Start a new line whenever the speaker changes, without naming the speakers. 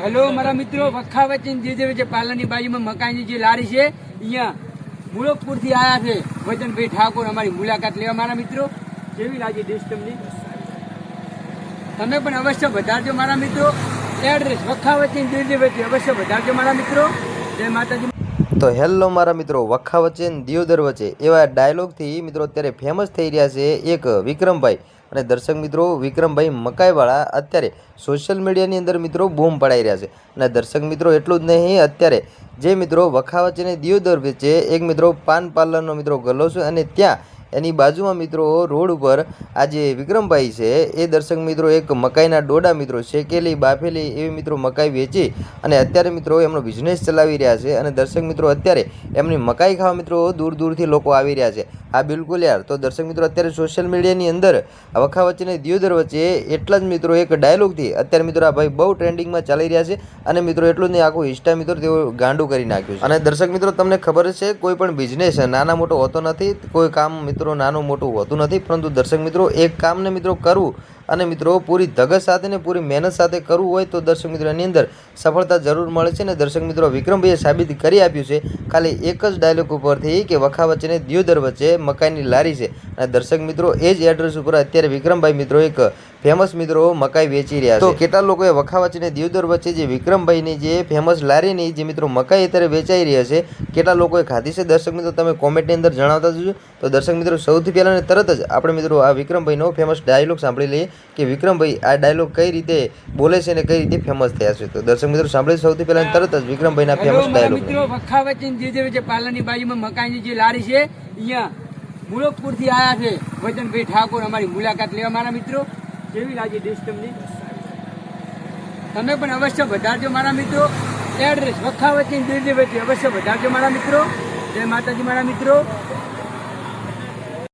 Hello મારા મિત્રો, વખા વચ્ચે જે પાલનની બાજુમાં મકાઈની જે લારી છે અહીંયા મુળકપુરથી આવ્યા છે વચનભાઈ ઠાકોર અમારી મુલાકાત લેવા. મારા મિત્રો, કેવી લાગી ડિશ તમને? તમે પણ અવશ્ય વધારજો મારા મિત્રો. એડ્રેસ વખા વચ્ચે અવશ્ય વધારજો મારા મિત્રો. જય માતાજી.
તો હેલો મારા મિત્રો, વખા વચ્ચે દિયોદર વચ્ચે એવા ડાયલોગથી મિત્રો અત્યારે ફેમસ થઈ રહ્યા છે એક વિક્રમભાઈ. અને દર્શક મિત્રો, વિક્રમભાઈ મકાઈવાળા અત્યારે સોશિયલ મીડિયાની અંદર મિત્રો બૂમ પડાઈ રહ્યા છે. અને દર્શક મિત્રો, એટલું જ નહીં, અત્યારે જે મિત્રો વખા વચ્ચે અને દિયોદર વચ્ચે એક મિત્રો પાન પાર્લરનો મિત્રો ગલ્લો છે અને ત્યાં એની બાજુમાં મિત્રો રોડ ઉપર આ જે વિક્રમભાઈ છે એ દર્શક મિત્રો એક મકાઈના ડોડા મિત્રો શેકેલી બાફેલી એવી મિત્રો મકાઈ વેચી અને અત્યારે મિત્રો એમનો બિઝનેસ ચલાવી રહ્યા છે. અને દર્શક મિત્રો, અત્યારે એમની મકાઈ ખાવા મિત્રો દૂર દૂરથી લોકો આવી રહ્યા છે. હા બિલકુલ યાર. તો દર્શક મિત્રો, અત્યારે સોશિયલ મીડિયાની અંદર વખા વચ્ચે અને દિયોદર વચ્ચે એટલા જ મિત્રો એક ડાયલોગથી અત્યારે મિત્રો આ ભાઈ બહુ ટ્રેન્ડિંગમાં ચાલી રહ્યા છે. અને મિત્રો એટલું જ નહીં, આખું ઇન્સ્ટા મિત્રો તેઓ ગાંડું કરી નાખ્યું છે. અને દર્શક મિત્રો, તમને ખબર છે કોઈ પણ બિઝનેસ નાના મોટો હોતો નથી, કોઈ કામ મિત્રો નાનું મોટું હોતું નથી, પરંતુ દર્શક મિત્રો એક કામને મિત્રો કરવું અને મિત્રો પૂરી ધગસ સાથે ને પૂરી મહેનત સાથે કરવું હોય તો દર્શક મિત્રો એની અંદર સફળતા જરૂર મળે છે. અને દર્શક મિત્રો, વિક્રમભાઈએ સાબિત કરી આપ્યું છે ખાલી એક જ ડાયલોગ ઉપરથી કે વખા વચ્ચે ને દિયોદર વચ્ચે મકાઈની લારી છે. અને દર્શક મિત્રો, એ જ એડ્રેસ ઉપર અત્યારે વિક્રમભાઈ મિત્રો એક ફેમસ મિત્રો મકાઈ વેચી રહ્યા છે. તો કેટલા લોકોએ વખા વચ્ચે ને દિયોદર વચ્ચે જે વિક્રમભાઈની જે ફેમસ લારીની જે મિત્રો મકાઈ અત્યારે વેચાઈ રહ્યા છે, કેટલા લોકોએ ખાધી છે દર્શક મિત્રો તમે કોમેન્ટની અંદર જણાવતા જજો. તો દર્શક મિત્રો, સૌથી પહેલાં તરત જ આપણે મિત્રો આ વિક્રમભાઈનો ફેમસ ડાયલોગ સાંભળી લઈએ કે વિક્રમભાઈ આ ડાયલોગ કઈ રીતે બોલે છે અને કઈ રીતે ફેમસ થયા છે. તો દર્શક મિત્રો સાંભળીએ સૌથી પહેલાં તરત જ વિક્રમભાઈના ફેમસ ડાયલોગ.
મિત્રો, વખા વચ્ચે જે પાલનની બાજુમાં મકાઈની જે લારી છે અહીંયા મુળકપુરથી આવ્યા છે વચનભાઈ ઠાકોર અમારી મુલાકાત લેવા. મારા મિત્રો, કેવી લાગી ડિશ તમને? તમે પણ અવશ્ય વધારજો મારા મિત્રો. એડ્રેસ વખા વચ્ચે અવશ્ય વધારજો મારા મિત્રો. જય માતાજી મારા મિત્રો.